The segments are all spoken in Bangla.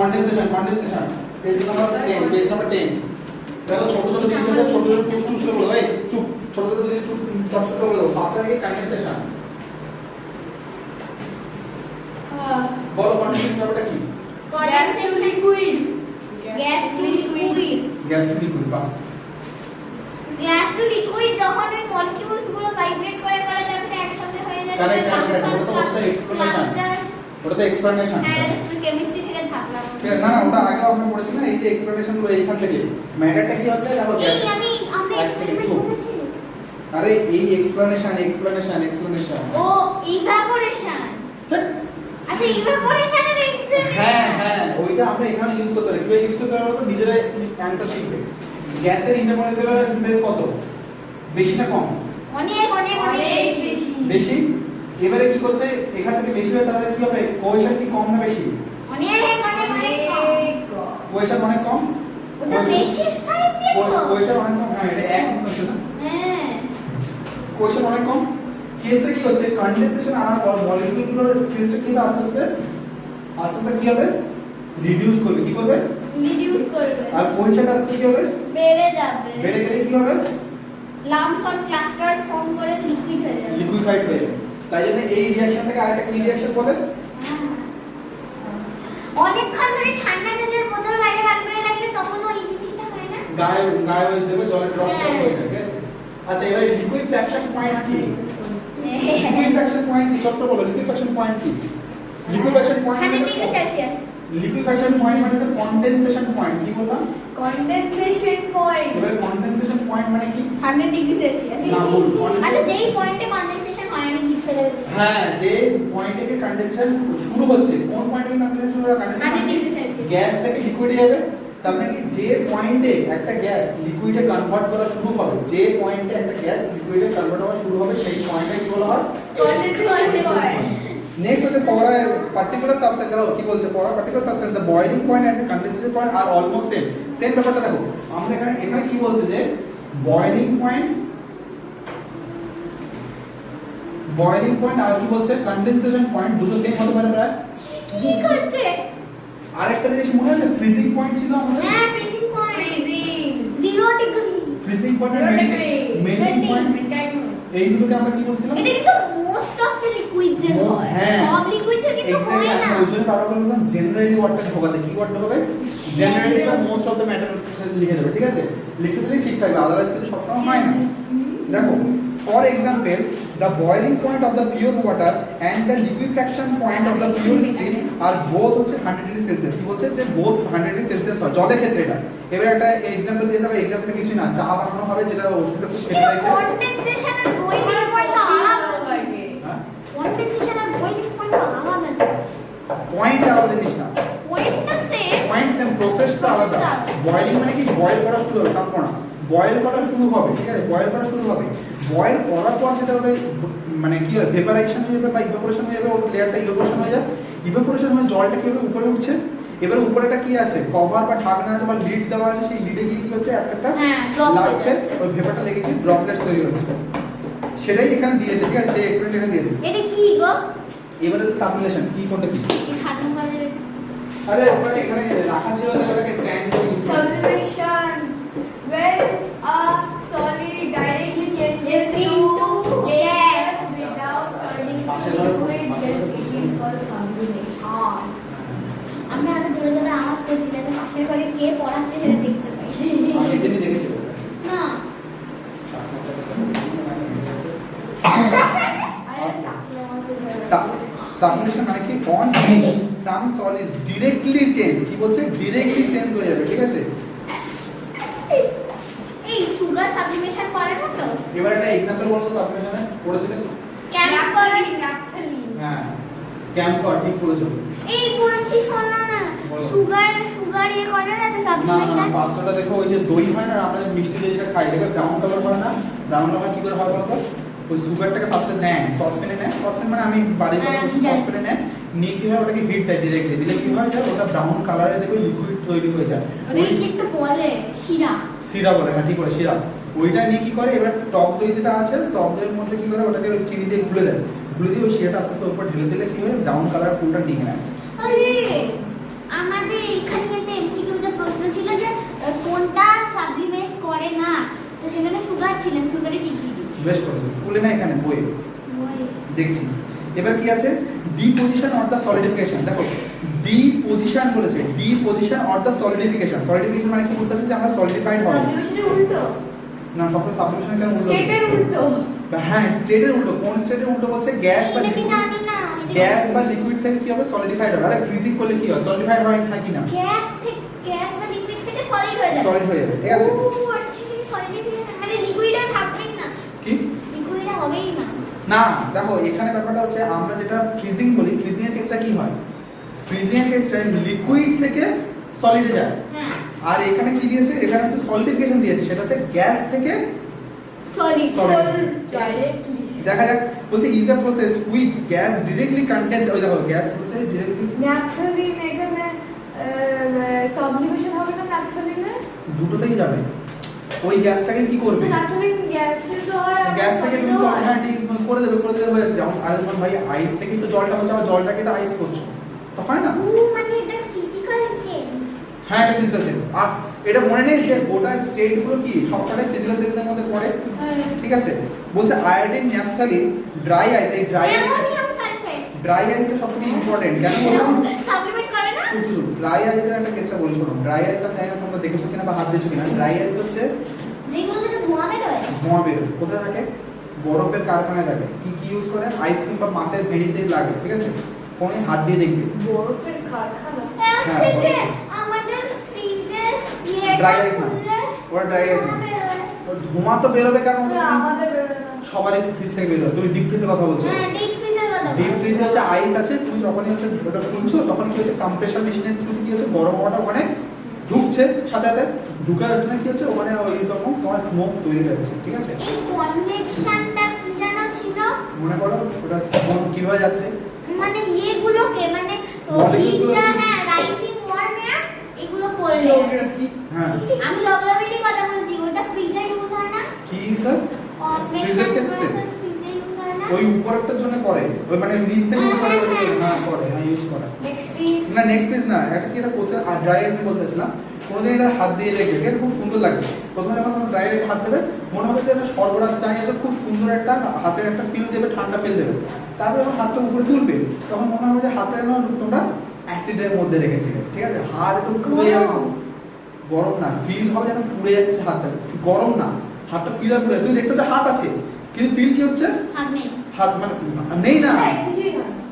কনডেনসেশন পেজ নাম্বার 10 দেখো ছোট ছোট জিনিস আছে, ছোট ছোট টুস টুস করে বলো, এই চুপ, ছোট ছোট জিনিস চুপ চট চট করে বলো। ফার্স্ট আগে কনডেনসেশন বলো। কনডেনসেশন ব্যাপারটা কি? Gas to liquid, gas to liquid বা গ্যাস টু লিকুইড যখন ওই মলিকিউলস গুলো ভাইব্রেট করে তারপরে একসাথে হয়ে যায়। কারেক্ট, ওটা এক্সপ্লেনেশন, ওটা তো এক্সপ্লেনেশন। হ্যাঁ, এটা কেমিস্ট্রি থেকে ছাপলাম। ঠিক আছে, না না ওটা আগে আমরা পড়েছি না, এই যে এক্সপ্লেনেশন গুলো এইখান থেকে। ম্যাটারটা কি হচ্ছে দেখো গ্যাস, আমরা এক্সপেরিমেন্ট করেছি। আরে এই এক্সপ্লেনেশন ও ইভাপোরেশন। আচ্ছা, ইভাপোরেশনের এক্সপেরিমেন্ট। হ্যাঁ ওইটা আমরা এখানে ইউজ করতে পারি। কিভাবে ইউজ করতে পারবো তো নিজেরাই অ্যানসার শিখবে। গ্যাসের ইন্টারমলিকুলার স্পেস কত? বেশি না কম? অনেক বেশি। এবারে কি করছে, এখান থেকে বেশি হয় তাহলে কি হবে? কোহেশন কি কম না বেশি? অনেক কম। কোহেশন অনেক কম। ওটা বেশি সাইড দিয়েছো। কোহেশন অনেক কম, হ্যাঁ এটা এক হচ্ছে না। হ্যাঁ, কোহেশন অনেক কম। কেসটা কি হচ্ছে, কনডেনসেশন আনার পর মলিকিউলগুলোর স্পেসটা কি আস্তে আস্তে কি হবে? রিডিউস করবে। কি করবে? রিডিউস করবে। আর কোহেশন আস্তে কি হবে? বেড়ে যাবে। বেড়ে গেলে কি হবে? লাম্পস অর ক্লাস্টারস ফর্ম করে লিকুইড হয়ে যাবে। লিকুইফাইড হয়ে যাবে। তাই জন্য এই রিঅ্যাকশন থেকে আরেকটা কি রিঅ্যাকশন বলে? অনেকক্ষণ ধরে ঠান্ডা জলের বোতল বাইরে বার করে রাখলে তখন ওই জিনিসটা হয় না, গায়ে হয়ে যাবে, জলে ড্রপ হয়ে যাবে, ঠিক আছে? আচ্ছা, এবার লিকুইফ্যাকশন পয়েন্ট কি? লিকুইফ্যাকশন পয়েন্ট কি? ছোট্ট বলো, লিকুইফ্যাকশন পয়েন্ট কি? Liquefaction point 100 degree Celsius. Liquefaction point মানে হচ্ছে কনডেনসেশন পয়েন্ট। কি বললাম? Condensation point. এবারে কনডেনসেশন পয়েন্ট মানে কি? 100 ডিগ্রি সেলসিয়াস। না, ভুল। আচ্ছা, যেই পয়েন্টে কনডেনসেশন হয় আমি গিফট ফেলে দেব। হ্যাঁ, যে পয়েন্ট থেকে কনডেনসেশন শুরু হচ্ছে, কোন পয়েন্ট থেকে কনডেনসেশন শুরু হয়? 100 ডিগ্রি সেলসিয়াস। গ্যাস থেকে লিকুইডে যাবে। তার মানে কি, যে পয়েন্টে একটা গ্যাস লিকুইডে কনভার্ট করা শুরু হবে, যে পয়েন্টে একটা গ্যাস লিকুইডে কনভার্ট হওয়া শুরু হবে, সেই পয়েন্টে কি বলা হয়? Condensation point. নেক্সট হচ্ছে ফর আ পার্টিকুলার সাবস্টেন্স। দেখো কি বলছে, for a particular substance the boiling point and condensation point are almost same ব্যাপারটা দেখো। আমরা এখানে কি বলছে যে বয়লিং পয়েন্ট আর কি বলছে কনডেনসেশন পয়েন্ট দুটো সেম হতে পারে প্রায়। কি করছে? আরেকটা জিনিস মনে আছে, ফ্রিজিং পয়েন্ট ছিল আমাদের। হ্যাঁ, freezing point. Freezing. 0 degree. Freezing point are melting point, এই দুটোকে আমরা কি বলছিলাম? এটা কিন্তু মোস্ট অফ দ্য লিকুইডস এর হয়। হ্যাঁ। সব লিকুইডস এর কিন্তু হয় না। ওই জন্য বারবার বলছিলাম জেনারেলি ওয়ার্ডটা ঢোকাতে। কি ওয়ার্ড ঢোকাবে? জেনারেলি বা মোস্ট অফ দ্য ম্যাটার লিখে দেবে, ঠিক আছে? লিখে দিলে ঠিক থাকবে, আদারওয়াইজ কিন্তু সবসময় হয় না। দেখো, for example the boiling point of the pure water and the liquefaction point of the pure steam are both হচ্ছে 100 ডিগ্রি সেলসিয়াস। কি বলছে যে both 100 ডিগ্রি সেলসিয়াস হয় জলের ক্ষেত্রে। এটা এবারে একটা एग्जांपल দিয়ে দেব। एग्जांपल কিছু না, চা বানানো হবে, যেটা ওষুধটা খুব খেতে চাইছে। কনডেনসেশন আর বয়লিং পয়েন্ট আলাদা লাগে। হ্যাঁ, কনডেনসেশন আর বয়লিং পয়েন্ট আলাদা জিনিস। পয়েন্ট আলাদা জিনিস না, পয়েন্টটা সেম, পয়েন্ট সেম, প্রসেসটা আলাদা। বয়লিং মানে কি, বয়েল করা শুরু হবে, সম্পূর্ণ বয়েল করা শুরু হবে, ঠিক আছে? বয়েল করা শুরু হবে, বয়েল করার পর যেটা ওটা মানে কি হয়, ভেপারাইজেশন হয়ে যাবে বা ইভাপোরেশন হয়ে যাবে, ওর লেয়ারটা ইভাপোরেশন হয়ে যায়। ইভাপোরেশন হয়ে জলটা কি হবে, উপরে উঠছে। এবারে উপরেটা কি আছে, কভার বা ঢাকনা আছে বা লিড দেওয়া আছে, সেই লিডে গিয়ে কি হচ্ছে একটা হ্যাঁ, ড্রপ লাগছে, ওই ভেপারটা লেগে গিয়ে ড্রপলেটস তৈরি হচ্ছে। সেটাই এখানে দিয়েছে, ঠিক আছে? সেই এক্সপেরিমেন্ট এখানে দিয়েছে। এটা কি গো? এবারে সাবলিমেশন কি, কোনটা কি? এই খাটুন কাজের আরে ওখানে এখানে রাখা ছিল, ওটাকে স্ট্যান্ড করে ইউজ করে। Sublimation. When a solid directly changes into gas without turning to liquid, then it is called sublimation. আমরা আরো জোরে জোরে আওয়াজ করছি যাতে পাশের ঘরে কে পড়াচ্ছে সেটা দেখতে পাই। আমি এদিনই দেখেছি স্যার। না, সাবলিমেশন মানে কি, on some solid directly change. কি বলছে? ডিরেক্টলি চেঞ্জ হয়ে যাবে, ঠিক আছে? এই সুগার সাবলিমেশন করে না তো? এবার একটা एग्जांपल বলো তো সাবলিমেশনে পড়েছিলে? ক্যাম্ফর। হ্যাঁ, ক্যাম্ফর, ঠিক বলেছো। এই বলছি শোনো না, বলো। সুগার ইয়ে করে না তো না না সাবলিমেশন। পাঁচটা দেখো, ওই যে দই হয় না, আমরা যে মিষ্টি দিয়ে যেটা খাই, দেখো ব্রাউন কালার হয় না? ব্রাউন কালার কি করে হয় বলো তো? ওই সুগারটাকে ফার্স্টে নেয়, সসপ্যানে নেয়, সসপ্যান মানে আমি বাড়ির কথা বলছি, সসপ্যানে নেয়, নিয়ে কি হয়, ওটাকে হিট দেয় ডিরেক্টলি, দিলে কি হয় যায়, ওটা ব্রাউন কালারে দেখো লিকুইড তৈরি হয়ে যায়। ওই কি একটা বলে শিরা। সিরা বলে, হ্যাঁ ঠিক করে, সিরাপ। ওইটা নিয়ে কি করে, এবার টক দই যেটা আছে, টক দইয়ের মধ্যে কি করে, ওটাকে ওই চিনি দিয়ে গুলে দেয়, গুলে দিয়ে ওই শিরাটা আস্তে আস্তে উপর ঢেলে দিলে কি হয়, ব্রাউন কালার পুরোটা নিয়ে নেয়। আরে আমাদের কোনটা সাপ্লিমেন্ট করে না, তো সেখানে সুগার ছিলাম, সুগারে টিকিয়ে দিচ্ছি। বেশ করেছো, স্কুলে না এখানে বইয়ে দেখছি। এবার কি আছে, ডিপোজিশন অর দ্য সলিডিফিকেশন। দেখো ডিপোজিশন বলেছে, deposition or the solidification. Solidification মানে কি বুঝাচ্ছে যে আমরা সলিডিফাইড হবে সাবলিমেশনের উল্টো, না, সবসময় সাবলিমেশন কেন উল্টো? স্টেটের উল্টো। হ্যাঁ, স্টেটের উল্টো। কোন স্টেটের উল্টো বলছে? গ্যাস বা এইটা কি লিকুইড, জানি না। গ্যাস বা লিকুইড থেকে কি হবে? সলিডিফাইড হবে। আরে ফ্রিজিং করলে কি হয়? সলিডিফাইড হয় নাকি না? গ্যাস বা লিকুইড থেকে সলিড হয়ে যাবে। সলিড হয়ে যাবে, ঠিক আছে। ও ঠিক সলিডিফিকেশন মানে লিকুইড আর থাকবেই না, কি লিকুইড হবেই না। না, দেখো এখানে ব্যাপারটা হচ্ছে আমরা যেটা ফ্রিজিং বলি, ফ্রিজিং এর কেসটা কি হয়? ফ্রিজিং এর কেসটা লিকুইড থেকে সলিডে যায়। হ্যাঁ, আর এখানে কি দিয়েছে? এখানে হচ্ছে সলিডিফিকেশন দিয়েছে, সেটা হচ্ছে গ্যাস থেকে সলিড। সলিড। ডাইরেক্টলি দেখা যাক, বলছে is a process which gas directly condenses. ওই দেখো গ্যাস বলছে ডিরেক্টলি, ন্যাপথলিন, এখানে সাবলিমেশন হবে না ন্যাপথলিনের? দুটোতেই যাবে। ওই গ্যাসটাকে কি করবে? ন্যাপথলিন গ্যাসে তো হয়, আর গ্যাস থেকে তুমি solid ও হয়। হ্যাঁ ঠিক করে দেবে হয়ে যাবে। যেমন আরে যখন ভাই আইস থেকে তো জলটা হচ্ছে, আবার জলটাকে তো আইস করছো, তো হয় না? ও মানে এটা ফিজিক্যাল চেঞ্জ। হ্যাঁ, এটা ফিজিক্যাল চেঞ্জ। আর এটা মনে নেই যে গোটা স্টেট গুলো কি সবকটাই ফিজিক্যাল চেঞ্জের মধ্যে পড়ে, হ্যাঁ। ঠিক আছে। বলছে আয়োডিন, ন্যাপথলিন, ড্রাই আইস। এই ড্রাই আইস, অ্যামোনিয়াম সালফেট ড্রাই আইসটা সবথেকে ইম্পর্টেন্ট। কেন বলছো? সাপ্লিমেন্ট করে না। ড্রাই আইসের একটা কেসটা বলি শোনো। ড্রাই আইস আমি জানি না তোমরা দেখেছো কিনা বা হাত দিয়েছো কিনা। ড্রাই আইস হচ্ছে যেগুলো থেকে ধোঁয়া বের হয়। ধোঁয়া বের হয়। কোথায় থাকে? বরফের কারখানায় থাকে। কি কি ইউজ করে? আইসক্রিম বা মাছের ভেড়িতে লাগে, ঠিক আছে। কোনে হাত দিয়ে দেখবে। বরফের কারখানা। এক হ্যাঁ, সেকেন্ড, আমাদের ফ্রিজের Dry ice না, ওটা dry ice না। তো ধোঁয়া তো বেরোবে, কারণ ওই আমাদের বেরোয় না। সবারই ফ্রিজ থেকে বেরোয়। তুমি ডিপ ফ্রিজের কথা বলছো। হ্যাঁ, ডিপ ফ্রিজের কথা বলছি। ডিপ ফ্রিজে হচ্ছে আইস আছে, তুমি যখনই হচ্ছে ওটা খুলছো তখন কি হচ্ছে কম্প্রেসার মেশিনের থ্রুতে কি হচ্ছে গরম হাওয়াটা ওখানে ঢুকছে, সাথে সাথে ঢুকার জন্য কি হচ্ছে ওখানে ওই তখন তোমার স্মোক তৈরি হচ্ছে, ঠিক আছে। এই কনভেকশনটা কি জানা ছিল? মনে করো ওটা স্মোক কিভাবে যাচ্ছে, মানে ইয়েগুলোকে মানে Molecules গুলো হিটটা, কি? হ্যাঁ, রাইজিং ওয়ার্ম এগুলো করলে। জিওগ্রাফি। হ্যাঁ আমি জিওগ্রাফির কথা বলছি, ওটা ফ্রিজে ইউজ হয় না? কি স্যার? ফ্রিজের কনভেকশন ক্ষেত্রে? প্রসেস ফ্রিজে ইউজ হয় না? ওই উপরেরটার জন্য করে, ওই মানে নিচ থেকে উপরে হ্যাঁ করে, হ্যাঁ ইউজ করে। Next please. না নেক্সট পেজ না, এটা কি একটা কোশ্চেন আর ড্রাই আইস বলতেছিলাম। কোনোদিন এটা হাত দিয়ে দেখবে, এটা খুব সুন্দর লাগবে। প্রথমে যখন তুমি ড্রাই আইসে হাত দেবে মনে হবে যে একটা সর্বরাজ দাঁড়িয়ে আছে, খুব সুন্দর একটা হাতে একটা ফিল দেবে, ঠান্ডা ফিল দেবে। তারপরে যখন হাতটা উপরে তুলবে তখন মনে হবে যে হাতটা যেন তোমরা অ্যাসিডের মধ্যে রেখেছিলে, ঠিক আছে। হাত একদম পুড়ে যাবে, গরম না, ফিল হবে যেন পুড়ে যাচ্ছে হাতটা, গরম না, হাতটা ফিল হবে পুড়ে। তুমি দেখতে যে হাত আছে কিন্তু ফিল কি হচ্ছে? হাত নেই। হাত মানে নেই না। কিছুই হয় না।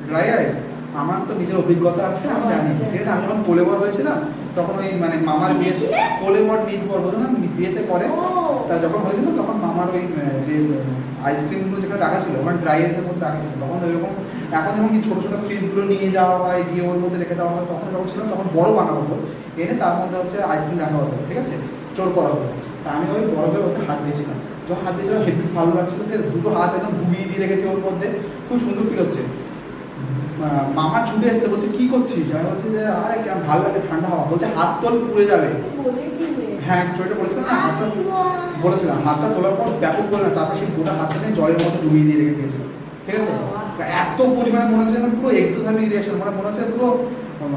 ড্রাই আইস আমার তো নিজের অভিজ্ঞতা আছে, আমি জানি, ঠিক আছে। আমি যখন কোলেবর হয়েছিলাম তখন ওই মানে মামার বিয়ে, গেছিলে? কোলেবর নিদবর বোঝো না, বিয়েতে করে। ও তা যখন হয়েছিল তখন মামার ওই যে আইসক্রিমগুলো যেখানে রাখা ছিল ওখানে ড্রাই আইসের মধ্যে রাখা ছিল, তখন ওইরকম এখন যেমন কি ছোটো ছোটো ফ্রিজগুলো নিয়ে যাওয়া হয়, গিয়ে ওর মধ্যে রেখে দেওয়া হয়, তখন যখন ছিল তখন বড় বানা হতো, এনে তার মধ্যে হচ্ছে আইসক্রিম রাখা হতো, ঠিক আছে, স্টোর করা হতো। তা আমি ওই বরফের ওতে হাত দিয়েছিলাম, যখন হাত দিয়েছিলাম হেভি ভালো লাগছিল, ঠিক আছে। দুটো হাত একদম ডুবিয়ে দিয়ে রেখেছে ওর মধ্যে, খুব সুন্দর ফিল হচ্ছে। মামা ছুটে এসছে, বলছে কি করছিস? আমি বলছি যে আরে কেমন ভালো লাগে ঠান্ডা হাওয়া। বলছে হাত তোল পুড়ে যাবে। বলেছিলে। হ্যাঁ স্টোরিটা বলেছিলাম না, হাতটা আমি বলেছিলাম, হাতটা তোলার পর ব্যাপক করে না, তারপর সেই গোটা হাতটা নিয়ে জলের মধ্যে ডুবিয়ে দিয়ে রেখে দিয়েছিল, ঠিক আছে। এত পরিমাণে মনে হচ্ছে যেন পুরো এক্সোথার্মিক রিঅ্যাকশন, মানে মনে হচ্ছে পুরো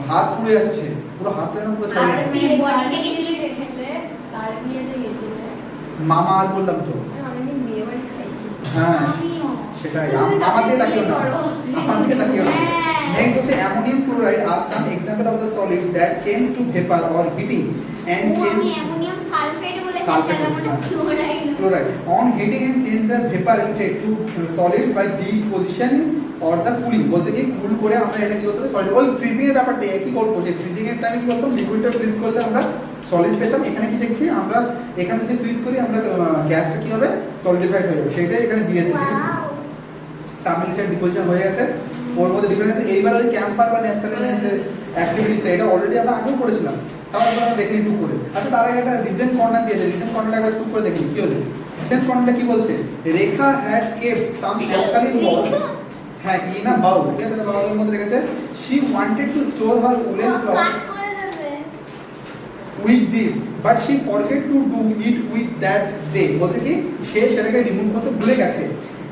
হাত পুড়ে যাচ্ছে, পুরো হাত যেন পুরো ছাড়িয়ে আর যাচ্ছে। বিয়ে body থেকে থেকে গিয়ে গেছিলে, তার বিয়েতে গেছিলে। মামা আর বললাম তো, আমি অনেকদিন বিয়ে বাড়ি খাইনি। হ্যাঁ আমিও। সেটাই। তুমি তো আমার দিকে তাকিও না, করো। আমার দিকে তাকিও না। হ্যাঁ। নেক্সট হচ্ছে ammonium chloride R some example of the solids that change to vapour or heating and change আমি অ্যামোনিয়াম সালফেট বলেছি, Sulfate তাহলে ওটা chloride. chloride on heating and change the vapor state to solids by decomposition or the cooling। বলছে কি কুল করে আমরা এটা কি করতে সলিড, ওই ফ্রিজিং এর ব্যাপারটা একই গল্প, যে ফ্রিজিং এর টাইমে কি করতাম, লিকুইডটা ফ্রিজ করলে আমরা সলিড পেতাম। এখানে কি দেখছি আমরা, এখানে যদি ফ্রিজ করি আমরা গ্যাসটা কি হবে, সলিডিফাইড হয়ে যাবে, সেটাই এখানে দিয়েছে। ওয়াও। সাবমিলিশন ডিপোজিশন হয়ে গেছে, ওর মধ্যে ডিফারেন্স। এইবার ওই ক্যাম্পার বা ন্যাফথালিনের যে অ্যাক্টিভিটিসটা, এটা অলরেডি আমরা আগেও করেছিলাম, তাও আমরা দেখে একটু করে। আচ্ছা তার আগে একটা রিজন কর্নার দিয়েছে, রিজন কর্নারটা একবার একটু করে দেখি কি হচ্ছে। রিজন কর্নারটা কি বলছে, রেখা হ্যাড কেপ্ট সাম অ্যালকালিন বলস, হ্যাঁ ইন আ বাউল, ঠিক আছে, বাউলের মধ্যে রেখেছে। She wanted to store her woollen cloth cut করে দেবে। with this but she forget to do it with that day। বলছে কি সে সেটাকে রিমুভ করতে ভুলে গেছে।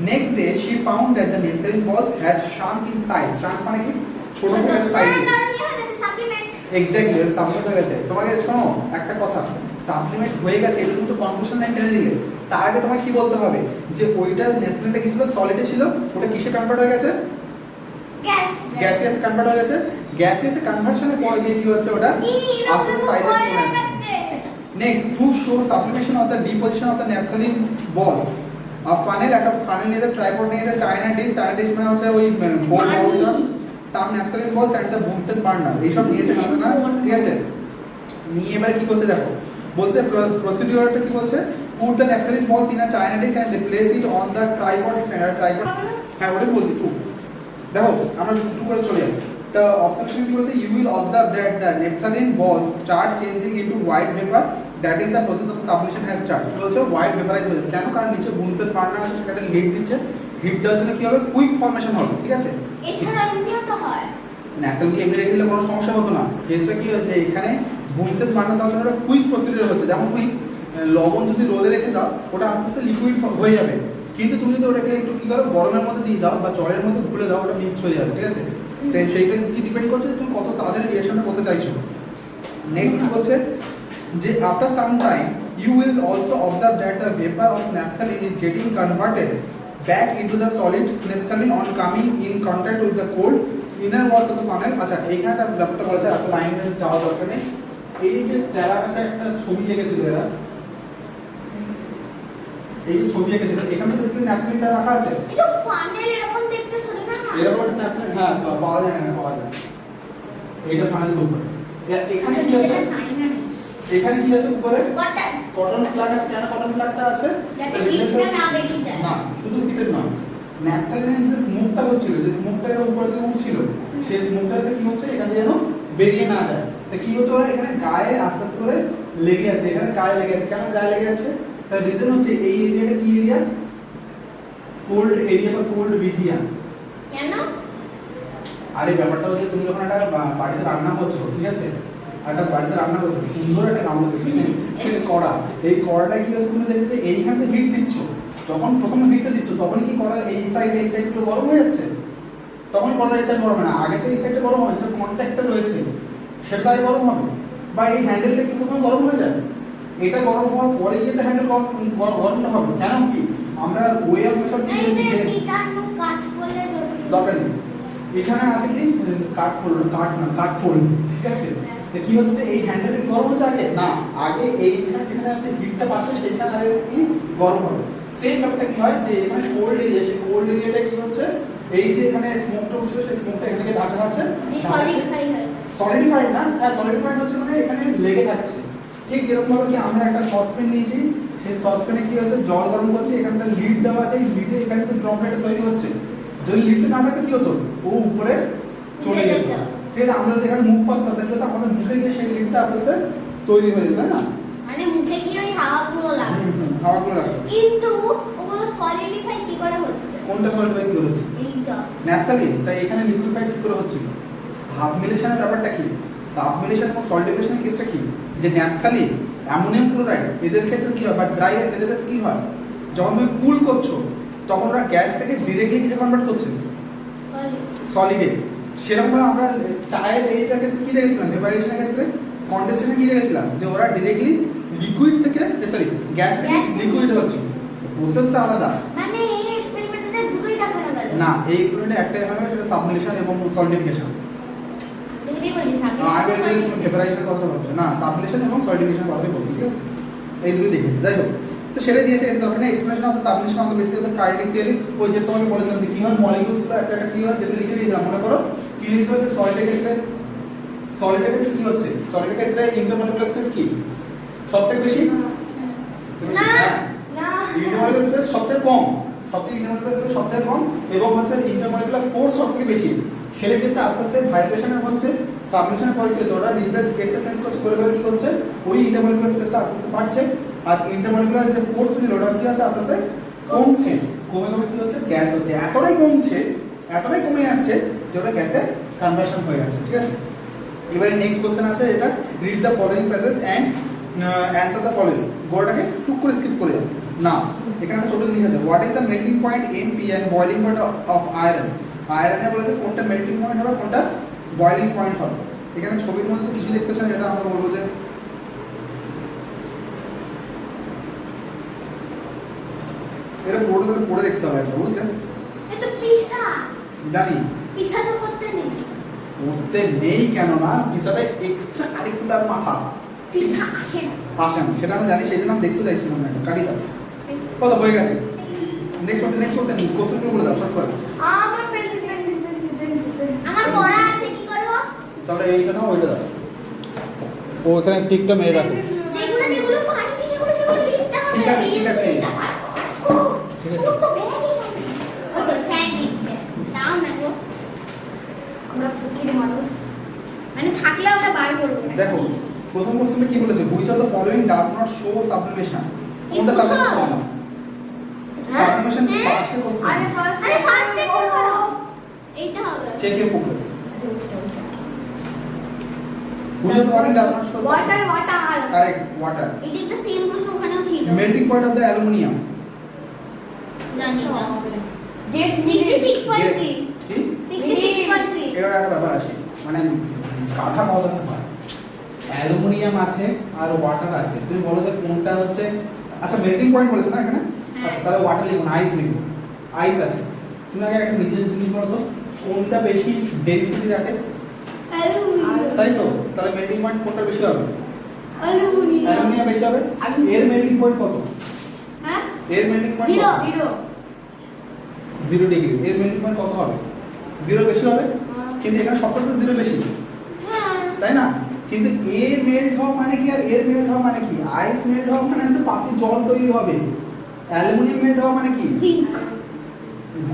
Next day she found that the nectarine balls had shrunk in size। shrunk মানে কি, ছোট হয়ে গেছে সাইজে। কারণ ইয়ে হয়ে গেছে সাপ্লিমেন্ট। এক্স্যাক্টলি, এটা সাবমিট হয়ে গেছে। তোমাকে শোনো একটা কথা, সাপ্লিমেন্ট হয়ে গেছে এটা কিন্তু কনক্লুশন লাইন টেনে দিলে তার আগে তোমাকে কি বলতে হবে যে ওইটা ন্যাপথলিনটা কি ছিল সলিডে ছিল ওটা কিসে কনভার্ট হয়ে গেছে গ্যাস গ্যাসিয়াস কনভার্ট হয়ে গেছে গ্যাসিয়াস কনভার্সনের পর গিয়ে কি হচ্ছে ওটা আস্তে আস্তে সাইজে কমে যাচ্ছে next to show sublimation of the deposition of the naphthalene বলস ফানেল একটা ফানেল নিয়ে ট্রাইপড নিয়ে চায়না ডিশ মানে হচ্ছে ওই বল বলটা সাম ন্যাপথলিন বলস এন্ড দ্য বুনসেন বার্নার এইসব নিয়েছে না ঠিক আছে নিয়ে এবারে কি করছে দেখো বলছে প্রসিডিউরটা কি বলছে put the naphthalene balls in a china dish and replace it on the tripod হ্যাঁ ওটাই বলছি চুপ দেখো আমরা একটু করে চলে যাই the observation কি বলছে you will observe that the naphthalene balls start changing into white vapor that is the process of sublimation has started বলছে white vaporize হয়ে যাবে কেন কারণ নিচে বুনসেন বার্নার আছে সেটা হিট দিচ্ছে হিট দেওয়ার জন্য কি হবে কুইক ফর্মেশন হবে ঠিক আছে এছাড়া এমনিও তো হয় ন্যাপথলিন কি এমনি রেখে দিলে কোনো সমস্যা হতো না কেসটা কি হয়েছে এখানে বুনসেন বার্নার দেওয়ার জন্য একটা কুইক প্রসিডিউর হচ্ছে যেমন তুমি লবণ যদি রোদে রেখে দাও ওটা আস্তে আস্তে লিকুইড হয়ে যাবে কিন্তু তুমি যদি ওটাকে একটু কি করো গরমের মধ্যে দিয়ে দাও বা জলের মধ্যে ঘুলে দাও ওটা মিক্সড হয়ে যাবে ঠিক আছে তো সেইটা কি ডিপেন্ড করছে তুমি কত তাড়াতাড়ি রিঅ্যাকশনটা করতে চাইছো নেক্সট কি বলছে যে after some time you will also observe that the vapor of naphthalene is getting converted back into the solid naphthalene on coming in contact with the cold inner walls of the funnel আচ্ছা এইখানে একটা ব্যাপারটা বলছে এত লাইনে যাওয়া দরকার নেই এই যে তেরা কাছে একটা ছবি এঁকেছিল এরা এই যে ছবি এঁকেছিল এখানে তো স্ক্রিন ন্যাপথলিনটা রাখা আছে এটা ফানেল এরকম দেখতে ছোট না এরকম একটা ন্যাপথলিন হ্যাঁ পাওয়া যায় না পাওয়া যায় এইটা ফানেল তো উপরে এখানে কি আছে এখানে কি আছে উপরে কটন প্লাগ আছে কেন কটন প্লাগটা আছে যাতে হিটটা না বেশি যায় না শুধু হিটের নয় ন্যাপথলিনের যে স্মোকটা হচ্ছিল যে স্মোকটা এর উপর দিয়ে উঠছিল সেই স্মোকটাতে কি হচ্ছে এখানে যেন বেরিয়ে না যায় তো কি হচ্ছে ওরা এখানে গায়ে আস্তে আস্তে করে লেগে যাচ্ছে এখানে গায়ে লেগে যাচ্ছে কেন গায়ে লেগে যাচ্ছে তার রিজন হচ্ছে এই এরিয়াটা কি এরিয়া কোল্ড এরিয়া বা কোল্ড রিজিয়ন কেন আরে ব্যাপারটা হচ্ছে তুমি যখন একটা বাড়িতে রান্না করছো ঠিক আছে একটা বাড়িতে রান্না করছো সুন্দর একটা কামড় দিচ্ছি কড়া এই কড়াটা কি হচ্ছে তুমি দেখবে এইখানে হিট দিচ্ছ যখন প্রথম হিটটা দিচ্ছ তখনই কি কড়া এই সাইড গুলো গরম হয়ে যাচ্ছে তখন কড়া এই সাইড গরম হয় না আগে তো এই সাইডটা গরম হয় যেটা কন্ট্যাক্টটা রয়েছে সেটা তাই গরম হবে বা এই হ্যান্ডেলটা কি প্রথমে গরম হয়ে যায় এটা গরম হওয়ার পরে গিয়ে তো হ্যান্ডেল গরমটা হবে কেন কি আমরা ওয়ে অফ মেথড কি এই যে যে পিটানো কাট বলে দরকার নেই এখানে আছে কি কাট পড়লো কাট পড়লো ঠিক আছে তো কি হচ্ছে এই হ্যান্ডেলটা কি গরম হচ্ছে আগে না আগে এইখানে যেখানে আছে হিটটা পাচ্ছে সেখানে আগে কি গরম হবে সেম ব্যাপারটা কি হয় যে এখানে কোল্ড এরিয়া সেই কোল্ড এরিয়াটা কি হচ্ছে এই যে এখানে স্মোকটা উঠছে সেই স্মোকটা এখানে গিয়ে ধাক্কা খাচ্ছে সলিডিফাই হয় সলিডিফাইড না হ্যাঁ সলিডিফাইড হচ্ছে মানে এখানে লেগে থাকছে ঠিক যেরকম ভাবে কি আমরা একটা সসপ্যান নিয়েছি সেই সসপ্যানে কি হচ্ছে জল গরম করছে এখানে একটা লিড দেওয়া আছে এই লিডে এখানে তো ড্রপলেট তৈরি হচ্ছে যদি লিডটা না থাকে কি হতো ও উপরে চলে যেত ঠিক আছে আমরা এখানে মুখ পাততাম তাহলে তো আমাদের মুখে গিয়ে সেই লিডটা আস্তে আস্তে তৈরি হয়ে যেত তাই না মানে মুখে গিয়ে ওই হাওয়াগুলো লাগে হাওয়াগুলো লাগে কিন্তু ওগুলো সলিডিফাই কি করে হচ্ছে কোনটা সলিডিফাই কি করে হচ্ছে এইটা ন্যাপথলিন তাই এখানে লিকুইফাইড কি করে হচ্ছে সাবমিলেশনের ব্যাপারটা কি সাবমিলেশন এবং সলিডিফিকেশনের কেসটা কি যে ন্যাপথলিন অ্যামোনিয়াম ক্লোরাইড এদের ক্ষেত্রে কি হয় বা ড্রাই গ্যাস এদের ক্ষেত্রে কি হয় যখন তুমি কুল করছো তখন ওরা গ্যাস থেকে ডিরেক্টলি কিছু কনভার্ট করছে সলিডে সেরকমভাবে আমরা চায়ের এইটাকে কি দেখেছিলাম ভেপারাইজেশনের ক্ষেত্রে কন্ডেনসেশনে কি দেখেছিলাম যে ওরা ডিরেক্টলি লিকুইড থেকে সরি গ্যাস থেকে লিকুইড হচ্ছে প্রসেসটা আলাদা মানে এই এক্সপেরিমেন্টে দুটোই দেখানো গেল না এই এক্সপেরিমেন্টে একটাই হবে সেটা সাবমিলেশন এবং সলিডিফিকেশন এটাই বলি আগে যে সাবমিলেশন ভেপারাইজেশনের কথা বলছো না সাবমিলেশন এবং সলিডিফিকেশন কথাই বলছি ঠিক আছে এই দুটোই দেখেছি যাই হোক তো সেটা দিয়েছে এটা দরকার নেই explanation of the sublimation of the basis of the kinetic theory ওই যে তোমাকে বলেছিলাম যে কিভাবে মলিকিউলসগুলো একটা একটা কি হয় যেটা লিখে দিয়েছিলাম মনে করো কি লিখেছিল যে সলিডের ক্ষেত্রে কি হচ্ছে সলিডের ক্ষেত্রে ইন্টারমলিকুলার স্পেস কি সবথেকে বেশি না না ইন্টারমলিকুলার স্পেস সবথেকে কম ইন্টারমলিকুলার স্পেস সবথেকে কম এবং হচ্ছে ইন্টারমলিকুলার ফোর্স সবথেকে বেশি সেটা কি হচ্ছে আস্তে আস্তে ভাইব্রেশনের হচ্ছে সাবমিলেশনের পরে কি হচ্ছে ওরা নিজেদের স্টেটটা চেঞ্জ করছে করে কি করছে ওই ইন্টারমলিকুলার স্পেসটা আস্তে আস্তে বাড়ছে আর ইন্টারমলিকুলার যে ফোর্স ছিল ওটা কি আছে আস্তে আস্তে কমছে কমে কি হচ্ছে গ্যাস হচ্ছে এতটাই কমে যাচ্ছে যে ওটা গ্যাসে কনভার্সন হয়ে যাচ্ছে ঠিক আছে এবারে নেক্সট কোশ্চেন আছে এটা read the following passage and answer the following গোটাকে টুক করে স্কিপ করে যাও না এখানে একটা ছোট জিনিস আছে what is the melting point MP and boiling point of iron আয়রনে বলেছে কোনটা মেল্টিং পয়েন্ট হবে কোনটা বয়লিং পয়েন্ট হবে এখানে ছবির মধ্যে তো কিছু দেখতেছেন এটা আমরা বলবো যে এটা পুরোটা পড়ে দেখতে হবে একবার, বুঝলে? এ তো পিসা জানি পিসা তো করতে নেই পড়তে নেই কেন না, পিসাটা এক্সট্রা কারিকুলার মাথা পিসা আসে না আসে না, সেটা আমি জানি, সেই জন্য আমি দেখতে চাইছিলাম না, কাটি দাও। কত হয়ে গেছে? নেক্সট কোশ্চেন বলে দাও শর্ট করে। আমার pencil pencil pencil pencil pencil আমার পড়া আছে কি করব তাহলে এইটা না ওইটা দাও, ও এখানে টিকটা মেরে রাখো। যেগুলো পারিনি সেগুলো লিখতে হবে ঠিক আছে, ঠিক আছে। ও তো ব্যাগই নাই ও তো স্যান্ড দিচ্ছে দাও না গো আমরা ফকির মানুষ মানে থাকলে ওটা বার করব না দেখো প্রথম কোশ্চেনে কি বলেছে, which of the following does not show sublimation, কোনটা সাবলিমেশন করো না? সাবলিমেশন ফার্স্ট কোশ্চেন, আরে ফার্স্ট আরে ফার্স্ট একটা করো এইটা হবে check your progress. Which of the following does not show water correct, water. এটা একটা সেম প্রশ্ন ওখানেও ছিল melting point of the aluminium, জানি না গেস 66.3 কি? 66.3 এবার একটা ব্যাপার আছে, মানে কাঁথা পাওয়া যাবে না, অ্যালুমিনিয়াম আছে আর ওয়াটার আছে, তুমি বলো যে কোনটা হচ্ছে, আচ্ছা মেল্টিং পয়েন্ট বলেছে না এখানে, আচ্ছা তাহলে ওয়াটার লিখুন, আইস লিখুন, আইস আছে। তুমি আগে একটা নিজের জিনিস বলো তো, কোনটা বেশি ডেনসিটি রাখে, তাই তো? তাহলে মেল্টিং পয়েন্ট কোনটা বেশি হবে? অ্যালুমিনিয়াম বেশি হবে। এর মেল্টিং পয়েন্ট কত? হ্যাঁ এর মেল্টিং পয়েন্ট Zero. 0 ডিগ্রি। এর মেল্টিং পয়েন্ট কত হবে? 0 বেশি হবে, কিন্তু এখানে সবটা তো 0 বেশি, হ্যাঁ তাই না? কিন্তু এ মেল্ট হওয়া মানে কি আর এর মেল্ট হওয়া মানে কি? আইস মেল্ট হওয়া মানে হচ্ছে পাতি জল তৈরি হবে, অ্যালুমিনিয়াম মেল্ট হওয়া মানে কি? জিঙ্ক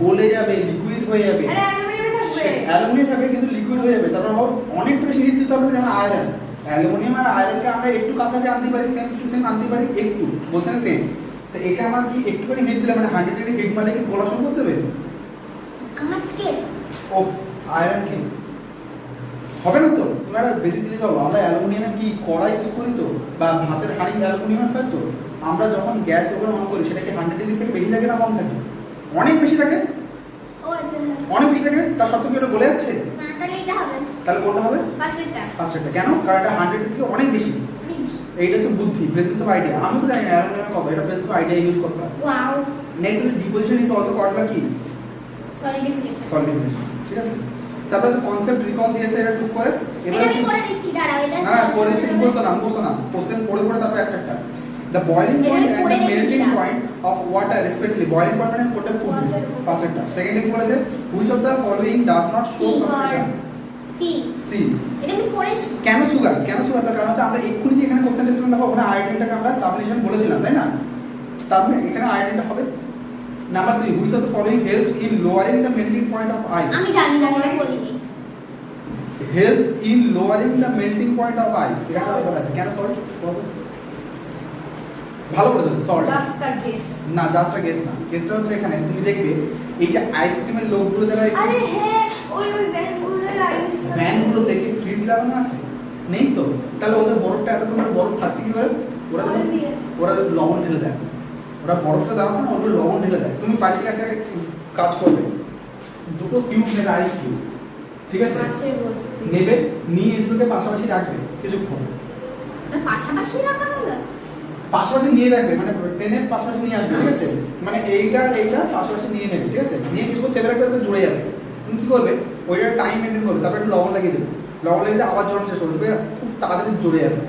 গলে যাবে, লিকুইড হয়ে যাবে। আরে অ্যালুমিনিয়ামে থাকবে অ্যালুমিনিয়াম থাকবে কিন্তু লিকুইড হয়ে যাবে, তারপর অনেকটা বেশি হিট দিতে হবে না, যেমন আয়রন। অ্যালুমিনিয়াম আর আয়রনকে আমরা একটু কাছাকাছি আনতে পারি, সেম টু সেম আনতে পারি, একটু বলছে না সেম। তো এটা আমরা কি একটুখানি হিট দিলে মানে 100 ডিগ্রি হিট মারলে কি গোলা শুরু করতে হবে? কাঁচকে অফ আয়রনকে হবে না তো। তুমি একটা বেশি জিনিস পাবো, আমরা অ্যালুমিনিয়ামের কি কড়াই ইউজ করি তো, বা ভাতের হাঁড়ি অ্যালুমিনিয়ামের হয় তো, আমরা যখন গ্যাস ওভেন অন করি সেটা কি 100 ডিগ্রি থেকে বেশি থাকে না কম থাকে? অনেক বেশি থাকে, ও আচ্ছা অনেক বেশি থাকে, তার সত্ত্বেও কি ওটা গলে যাচ্ছে? না তাহলে এটা হবে তাহলে কোনটা হবে? ফার্স্ট এটা ফার্স্টটা। কেন? কারণ এটা 100 থেকে অনেক বেশি। এইটা হচ্ছে বুদ্ধি, প্রেসেন্স অফ আইডিয়া। আমি তো জানি না অ্যালুমিনিয়ামের কত, এটা প্রেসেন্স অফ আইডিয়া ইউজ করতে হয়। ওয়াও নেক্সট হচ্ছে ডিপোজিশন ইজ অলসো কল্ড কি? সলিডিফিকেশন সলিডিফিকেশন, ঠিক আছে? তারপরে কনসেপ্ট রিকল দিয়েছে, এটা টুক করে এটা আমি করে দিচ্ছি দাঁড়াও এটা না করে দিচ্ছি, মুখস্থ না কোশ্চেন পড়ে পড়ে তারপরে একটা একটা the boiling এটা point and পড়ে the দেখেছি melting না। point of water respectively, boiling point মানে কোনটা ফুল ফার্স্টটা, সেকেন্ডে কি বলেছে, which of the following does not show sublimation? C C. এটা আমি পড়েছি কেন সুগার তার কারণ হচ্ছে আমরা এক্ষুনি যে এখানে কোশ্চেন দেখছিলাম দেখো, ওখানে আয়োডিনটাকে আমরা সাবলিমেশন বলেছিলাম, তাই না? তার মানে এখানে আয়োডিনটা হবে। Number 3, which of the following helps in lowering the melting point of ice? আমি জানি না এটা বলিনি helps in lowering the melting point of ice, এটা একটা ব্যাপার আছে। কেন সল্ট? ভালো বলেছো, সল্ট জাস্ট আ গেস না, জাস্ট আ গেস না। গেসটা হচ্ছে এখানে তুমি দেখবে এই যে আইসক্রিমের লোকগুলো যারা আরে হ্যাঁ ওই ব্যান্ডগুলো আইস ভ্যানগুলো দেখে ফ্রিজ লাগানো আছে, নেই তো? তাহলে ওদের বরফটা এত করে বরফ থাকছে কি করে? ওরা সল্ট দিয়ে। ওরা লবণ ঢেলে দেয়, ওরা বরফটা দেওয়া হয় না, ওটা লবণ ঢেলে দেয়। তুমি বাড়ির কাছে একটা কাজ করবে, দুটো কিউব নেবে, আইস কিউব, ঠিক আছে? আছে বলতে নেবে, নিয়ে এগুলোকে পাশাপাশি রাখবে কিছুক্ষণ, না পাশাপাশি রাখা হলো পাশাপাশি নিয়ে রাখবে, মানে ট্রেনের পাশাপাশি নিয়ে আসবে, ঠিক আছে? মানে এইটা পাশাপাশি নিয়ে নেবে, ঠিক আছে? নিয়ে কিছুক্ষণ চেপে রাখবে, তাহলে জুড়ে যাবে। তুমি কি করবে, ওইটা টাইম মেনটেন করবে, তারপরে একটু লবণ লাগিয়ে দেবে, লবণ লাগিয়ে দিয়ে আবার জল শেষ করে দেবে, খুব তাড়াতাড়ি জুড়ে যাবে,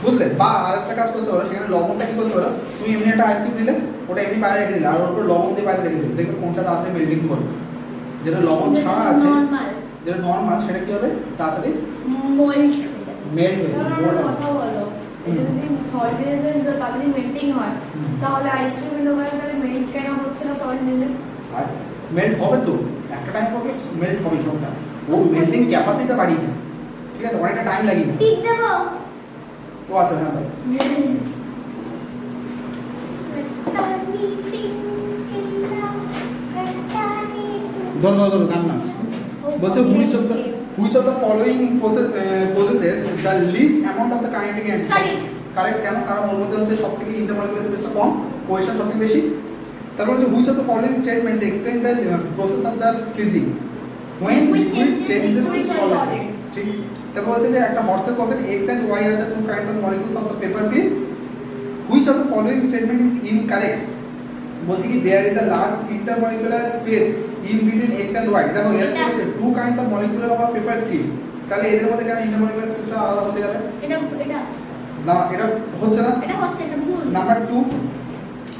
বুঝলে? বা আরেকটা কাজ করতে পারো, সেখানে লবণটা কি করতে পারো, তুমি এমনি একটা আইসক্রিম নিলে, ওটা এমনি বাইরে রেখে দিলে, আর ওর উপর লবণ দিয়ে বাইরে রেখে দিলে, দেখবে কোনটা তাড়াতাড়ি মেল্টিং করবে। যেটা লবণ ছাড়া আছে, নরমাল যেটা নর্মাল, সেটা কি হবে, তাড়াতাড়ি মোল্ড মেল্ট হয়ে না, যাবে, না, mold না, হবে। কথা বলো এটা যদি সল্ট দিয়ে যদি তাড়াতাড়ি মেল্টিং হয় তাহলে আইসক্রিমের দোকানে তাহলে মেল্ট কেন হচ্ছে না সল্ট দিলে আর মেল্ট হবে তো, একটা টাইম পরে মেল্ট হবে সবটা, ও মেল্টিং ক্যাপাসিটিটা বাড়িয়ে দেয়, ঠিক আছে? অনেকটা টাইম লাগে না। টিক দেবো তো আচ্ছা, হ্যাঁ তাই। ধরো গান না বলছে, which of the following possesses the least amount of the kinetic energy? Solid. Correct. কেন? কারণ ওর মধ্যে হচ্ছে সবথেকে ইন্টারমলিকুলার স্পেসটা কম, কোহেশন সবথেকে বেশি। তারপর হচ্ছে which of the following statements explain the process of the freezing when Liquid liquid changes to liquid to solid? solid. ঠিক। তারপর হচ্ছে যে একটা হর্সের question, x and y are the two kinds of molecules of the paper clip, which of the following statement is incorrect বলছি কি there is a large intermolecular space in between x and y। দেখো এর কি হচ্ছে two kinds of molecular of paper clip, তাহলে এদের মধ্যে কেন ইন্টারমলিকুলার স্পেসটা আলাদা হতে যাবে? এটা না এটা হচ্ছে না। এটা হচ্ছে এটা ভুল। নাম্বার 2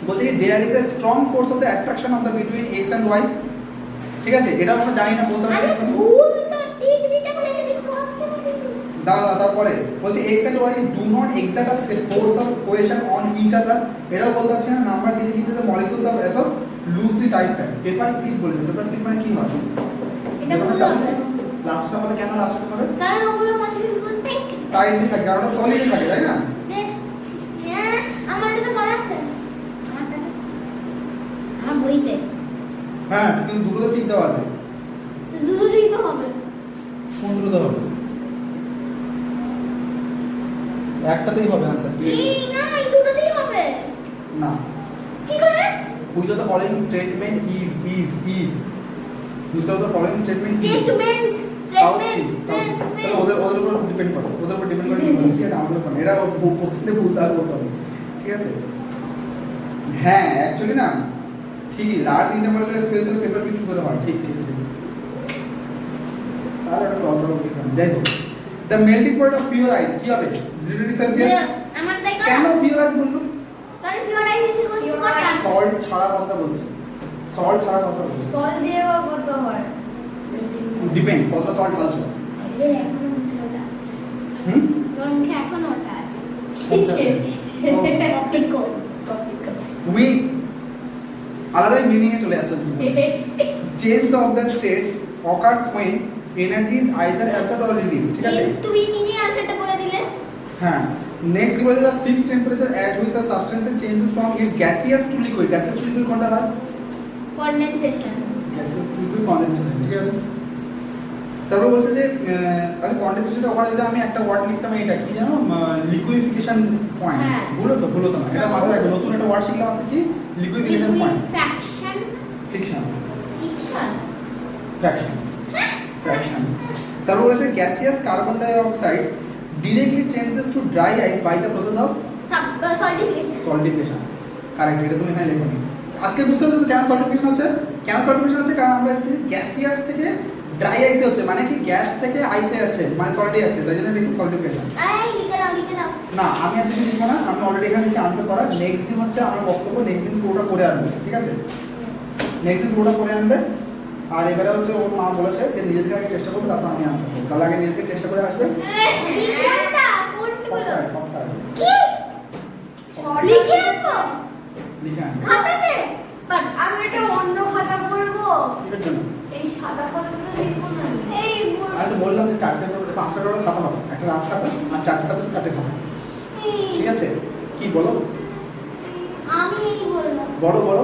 বলছে কি there is a strong force of the attraction of the between x and y। ঠিক আছে, এটা আমরা জানি না বলতে আরে পারছি। ভুল তো ঠিক দিতে বলে যদি ক্রস করে দিবি। দাঁড়া তারপরে বলছে x and y do not exert a force of cohesion on each other, এটাও বলতে পারছি না। নাম্বার ডি লিখে দিতে মলিকিউলস অফ এত loosely tight pack. Paper clip বলেছে, পেপার ক্লিপ মানে কি হয়? এটা ভুল হবে। লাস্টটা হবে কেন? লাস্টটা হবে কারণ ওগুলো মলিকিউল ঠিক টাইটলি থাকে, কারণ ওটা সলিডই থাকে, তাই না? হ্যাঁ আমারটা তো করা আছে। আমারটা আমার বইতে হ্যাঁ কিন্তু দুটো তো ঠিক দেওয়া আছে। তো দুটো দিক তো হবে। কোন দুটো দেওয়া হবে? একটাতেই হবে आंसर। এই না এই দুটো দিক হবে না, কি করে? which of the following statement is which of the following statement statements ওদের উপর ডিপেন্ড করে, ওদের উপর ডিপেন্ড করে ঠিক আছে, আমাদের উপর এটা কোশ্চেনে ভুল তাহলে বলতে হবে, ঠিক আছে? হ্যাঁ অ্যাকচুয়ালি না ঠিকই, লার্জ ইন্টারমলিকুলার স্পেস হলে পেপার ক্লিপ করে হয়, ঠিক ঠিক ঠিক। তাহলে এটা ক্রস আউট করতে হবে। যাই হোক, the melting point of pure ice কি হবে? 0 ডিগ্রি সেলসিয়াস। আমার তাই কেন পিওর আইস বললো? কারণ pure ice is equal to water. Salt ছাড়া কথা বলছে, সল্ট ছাড়া কথা বলছে। সল দিয়ে কত হয়? ডিপেন্ড কতটা সল্ট ঢালছো। এর এখনো মুখে ওটা আছে। হুম তোর মুখে এখনো ওটা আছে। টপিকো তুমি আলাদাই মিনিং এ চলে যাচ্ছ। Change of the state occurs when energy is either absorbed or released, ঠিক আছে? তুমি নিজে আনসারটা বলে দিলে। হ্যাঁ নেক্সট কি বলছে? The fixed temperature at which the substance changes from its gaseous to liquid। gaseous to liquid কোনটা হয়? Condensation. gaseous to liquid condensation, ঠিক আছে? তারপর বলছে যে আচ্ছা কনডেনসেশন ওখানে যদি আমি একটা ওয়ার্ড লিখতাম, এটা কি জানো? Liquefaction point. হ্যাঁ। ভুলো তো না, এটা মাথায় রাখবে। নতুন একটা ওয়ার্ড শিখলাম আছে কি? Liquefaction point. Fraction. Fiction fiction. Fraction fraction. তারপর বলেছে gaseous carbon dioxide directly changes to dry ice by the process of solidification. Solidification. Correct, এটা তুমি এখানে লেখোনি। আজকে বুঝতে পারছো কেন সল্টিফিকেশন হচ্ছে? কেন সল্টিফিকেশন হচ্ছে? কারণ আমরা কি গ্যাসিয়াস থেকে ড্রাই আইসে হচ্ছে, মানে কি গ্যাস থেকে আইসে আছে, মানে সল্টে যাচ্ছে, তাই জন্য এটা কি সল্টিফিকেশন। এই লিখে দাও। না আমি আর কিছু লিখবো না, আমি অলরেডি এখানে নিচে আনসার করা। নেক্সট দিন হচ্ছে আমার বক্তব্য, নেক্সট দিন পুরোটা করে আনবে, ঠিক আছে? নেক্সট দিন পুরোটা করে আনবে। আর এবারে হচ্ছে ওর মা বলেছে যে নিজে থেকে আগে চেষ্টা করবে, তারপর আমি আনসার করবো। তাহলে আগে নিজে থেকে চেষ্টা করে আসবে। সবটাই কি সবটাই লিখে আনবো লিখে আনবে। খাতাতে। বাট আমি একটা অন্য খাতা পড়বো। এটার জন্য এই সাদা খাতাটা লিখবো না আমি। এই বল আমি তো বললাম যে 4টে করে 5টা করে খাতা হবে, একটা রাফ খাতা আর 4টে সাবজেক্ট 4টে খাতা, ঠিক আছে? কি বলো? আমি এই বলবো। বড়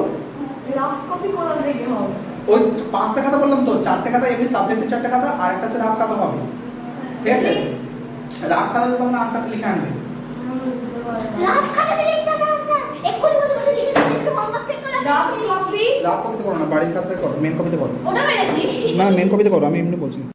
রাফ কপি কোথা থেকে হবে? ওই 5টা খাতা বললাম তো, 4টে খাতা এমনি সাবজেক্টের 4টে খাতা আর একটা হচ্ছে রাফ খাতা হবে, ঠিক আছে? রাফ খাতাতে তোমরা আনসারটা লিখে আনবে। আমি বুঝতে পারলাম না। রাফ খাতাতে লিখতে হবে আনসার। এক্ষুনি বসে লিখে দিতে একটু হোমওয়ার্ক চেক করে রাফ কপি রাফ কপিতে করো না, বাড়ির খাতাতে করো, মেন কপিতে করো। ওটা মেরেছি। না মেন কপিতে করো, আমি এমনি বলছি।